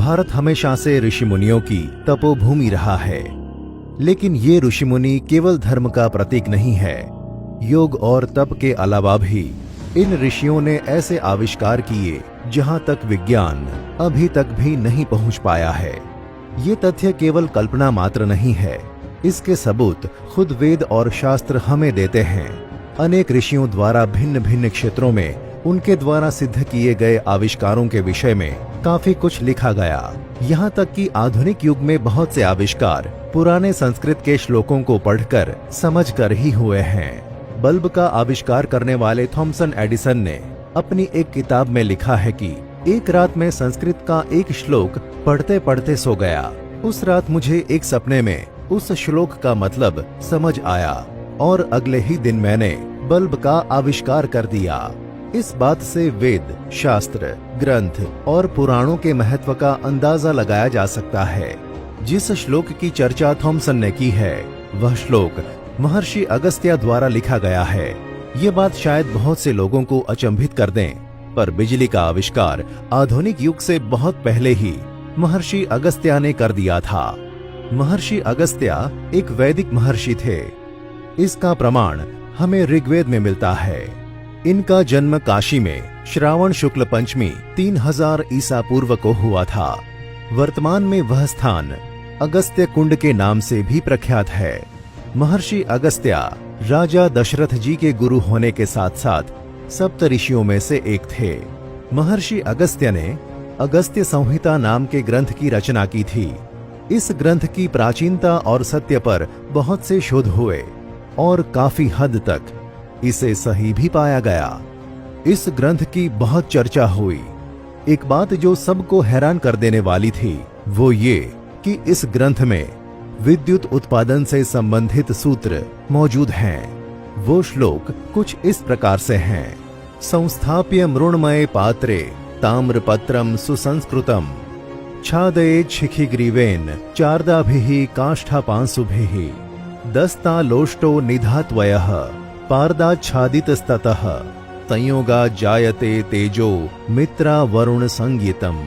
भारत हमेशा से ऋषि मुनियों की तपोभूमि रहा है, लेकिन ये ऋषि मुनि केवल धर्म का प्रतीक नहीं है। योग और तप के अलावा भी इन ऋषियों ने ऐसे आविष्कार किए जहां तक विज्ञान अभी तक भी नहीं पहुंच पाया है। ये तथ्य केवल कल्पना मात्र नहीं है, इसके सबूत खुद वेद और शास्त्र हमें देते हैं। अनेक ऋषियों द्वारा भिन्न भिन्न क्षेत्रों में उनके द्वारा सिद्ध किए गए आविष्कारों के विषय में काफी कुछ लिखा गया। यहाँ तक कि आधुनिक युग में बहुत से आविष्कार पुराने संस्कृत के श्लोकों को पढ़कर समझकर ही हुए हैं। बल्ब का आविष्कार करने वाले थॉमसन एडिसन ने अपनी एक किताब में लिखा है कि एक रात में संस्कृत का एक श्लोक पढ़ते पढ़ते सो गया। उस रात मुझे एक सपने में उस श्लोक का मतलब समझ आया और अगले ही दिन मैंने बल्ब का आविष्कार कर दिया। इस बात से वेद, शास्त्र, ग्रंथ और पुराणों के महत्व का अंदाजा लगाया जा सकता है। जिस श्लोक की चर्चा थॉमसन ने की है, वह श्लोक महर्षि अगस्त्य द्वारा लिखा गया है। ये बात शायद बहुत से लोगों को अचंभित कर दें, पर बिजली का आविष्कार आधुनिक युग से बहुत पहले ही महर्षि अगस्त्य ने कर दिया था। महर्षि अगस्त्य एक वैदिक महर्षि थे। इसका प्रमाण हमें ऋग्वेद में मिलता है। इनका जन्म काशी में श्रावण शुक्ल पंचमी 3000 ईसा पूर्व को हुआ था। वर्तमान में वह स्थान अगस्त्य कुंड के नाम से भी प्रख्यात है। महर्षि अगस्त्य राजा दशरथ जी के गुरु होने के साथ साथ सप्त ऋषियों में से एक थे। महर्षि अगस्त्य ने अगस्त्य संहिता नाम के ग्रंथ की रचना की थी। इस ग्रंथ की प्राचीनता और सत्य पर बहुत से शोध हुए और काफी हद तक इसे सही भी पाया गया। इस ग्रंथ की बहुत चर्चा हुई। एक बात जो सबको हैरान कर देने वाली थी वो ये कि इस ग्रंथ में विद्युत उत्पादन से संबंधित सूत्र मौजूद हैं। वो श्लोक कुछ इस प्रकार से हैं। संस्थाप्य मृण्मये पात्रे ताम्रपत्रम सुसंस्कृतम छादयेत् शिखिग्रीवेन चार्दाभिः काष्ठपांशुभिः दस्तालोष्टो निधात्वयः पार्दाच्छादितस्ततः संयोगा जायते तेजो मित्रा वरुण संगीतम।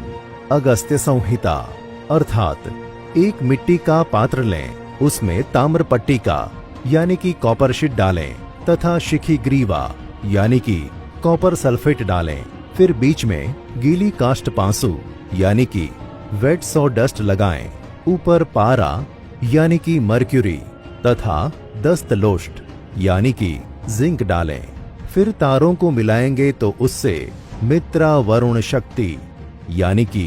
अगस्त्य संहिता अर्थात एक मिट्टी का पात्र लें, उसमें ताम्र पट्टी का यानी कि कॉपर शीट डालें तथा शिखी ग्रीवा यानी कि कॉपर सल्फेट डालें। फिर बीच में गीली काष्ठ पांसु यानी कि वेट सॉ डस्ट लगाएं। ऊपर पारा यानी कि मर्क्यूरी तथा दस्तलोष्ट यानी कि जिंक डालें। फिर तारों को मिलाएंगे तो उससे मित्रा वरुण शक्ति यानी कि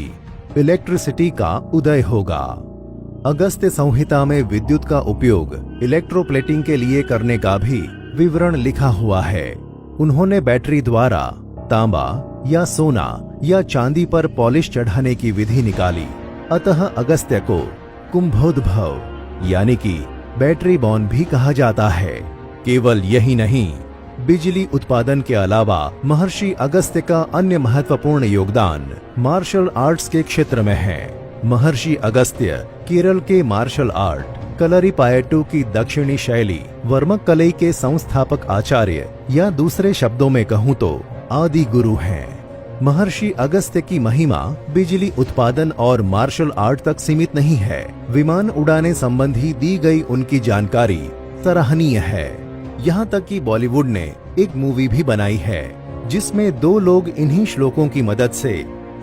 इलेक्ट्रिसिटी का उदय होगा। अगस्त्य संहिता में विद्युत का उपयोग इलेक्ट्रोप्लेटिंग के लिए करने का भी विवरण लिखा हुआ है। उन्होंने बैटरी द्वारा तांबा या सोना या चांदी पर पॉलिश चढ़ाने की विधि निकाली। अतः अगस्त्य को कुंभोद्भव यानी कि बैटरी बॉर्न भी कहा जाता है। केवल यही नहीं, बिजली उत्पादन के अलावा महर्षि अगस्त्य का अन्य महत्वपूर्ण योगदान मार्शल आर्ट्स के क्षेत्र में है। महर्षि अगस्त्य केरल के मार्शल आर्ट कलरीपायट्टू की दक्षिणी शैली वर्मक्कलई के संस्थापक आचार्य या दूसरे शब्दों में कहूँ तो आदि गुरु हैं। महर्षि अगस्त्य की महिमा बिजली उत्पादन और मार्शल आर्ट तक सीमित नहीं है। विमान उड़ाने संबंधी दी गई उनकी जानकारी सराहनीय है। यहाँ तक कि बॉलीवुड ने एक मूवी भी बनाई है जिसमें दो लोग इन्हीं श्लोकों की मदद से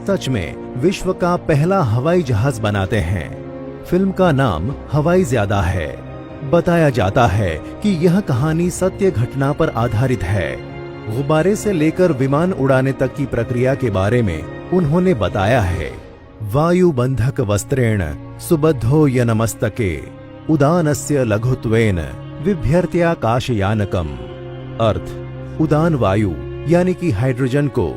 सच में विश्व का पहला हवाई जहाज बनाते हैं। फिल्म का नाम हवाई ज्यादा है। बताया जाता है कि यह कहानी सत्य घटना पर आधारित है। गुब्बारे से लेकर विमान उड़ाने तक की प्रक्रिया के बारे में उन्होंने बताया है। वायु बंधक वस्त्रेण सुबद्धो यनमस्तके उदानस्य लघुत्वेन विभ्यर्त्याकाशयानकम। अर्थ, उदान वायु यानी कि हाइड्रोजन को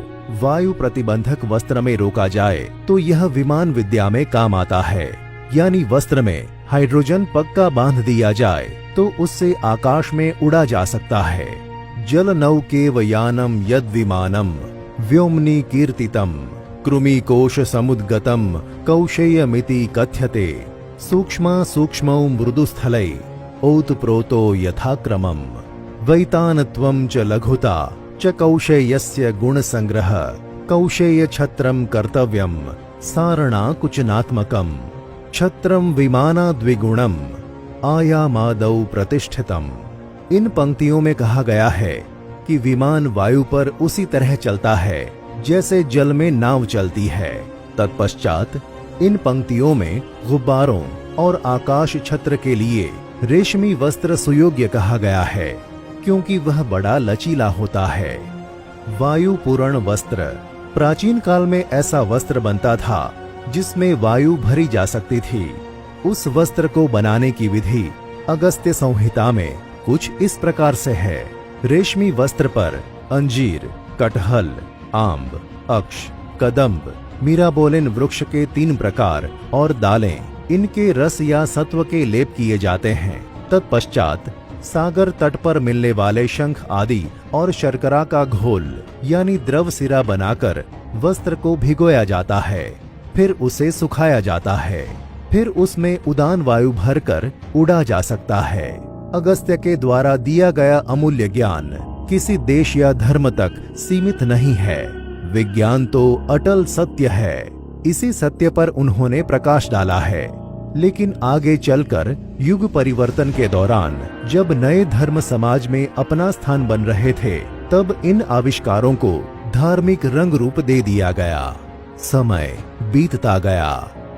वायु प्रतिबंधक वस्त्र में रोका जाए तो यह विमान विद्या में काम आता है। यानी वस्त्र में हाइड्रोजन पक्का बांध दिया जाए तो उससे आकाश में उड़ा जा सकता है। जल नौकेव यानम यद विमानम व्योमनि कीर्तितम कृमिकोश समुद्गतम कौशेयमिति कथ्यते सूक्ष्मा सूक्ष्मौ मृदुस्थलै ओतप्रोतो यथाक्रमम् वैतानत्वं च लघुता च कौशेयस्य गुणसंग्रह कौशेय छत्रम कर्तव्यम सारणा कुचनात्मकम छत्रम विमाना द्विगुणम आयामादौ प्रतिष्ठितम। इन पंक्तियों में कहा गया है कि विमान वायु पर उसी तरह चलता है जैसे जल में नाव चलती है। तत्पश्चात इन पंक्तियों में गुब्बारों और आकाश छत्र के लिए रेशमी वस्त्र सुयोग्य कहा गया है, क्योंकि वह बड़ा लचीला होता है। वायु पूर्ण वस्त्र। प्राचीन काल में ऐसा वस्त्र बनता था जिसमें वायु भरी जा सकती थी। उस वस्त्र को बनाने की विधि अगस्त्य संहिता में कुछ इस प्रकार से है। रेशमी वस्त्र पर अंजीर, कटहल, आम्ब, अक्ष, कदम्ब, मीराबोलिन वृक्ष के 3 प्रकार और दालें, इनके रस या सत्व के लेप किए जाते हैं। तत्पश्चात सागर तट पर मिलने वाले शंख आदि और शर्करा का घोल यानी द्रव सिरा बनाकर वस्त्र को भिगोया जाता है। फिर उसे सुखाया जाता है। फिर उसमें उदान वायु भरकर उड़ा जा सकता है। अगस्त्य के द्वारा दिया गया अमूल्य ज्ञान किसी देश या धर्म तक सीमित नहीं है। विज्ञान तो अटल सत्य है। इसी सत्य पर उन्होंने प्रकाश डाला है। लेकिन आगे चलकर युग परिवर्तन के दौरान जब नए धर्म समाज में अपना स्थान बन रहे थे, तब इन आविष्कारों को धार्मिक रंग रूप दे दिया गया। समय बीतता गया,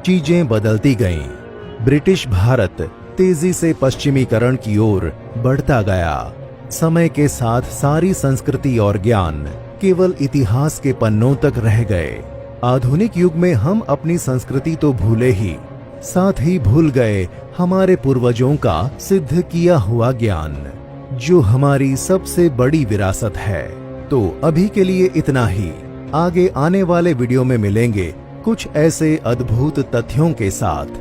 चीजें बदलती गईं। ब्रिटिश भारत तेजी से पश्चिमीकरण की ओर बढ़ता गया। समय के साथ सारी संस्कृति और ज्ञान केवल इतिहास के पन्नों तक रह गए। आधुनिक युग में हम अपनी संस्कृति तो भूले ही, साथ ही भूल गए हमारे पूर्वजों का सिद्ध किया हुआ ज्ञान, जो हमारी सबसे बड़ी विरासत है। तो अभी के लिए इतना ही। आगे आने वाले वीडियो में मिलेंगे कुछ ऐसे अद्भुत तथ्यों के साथ।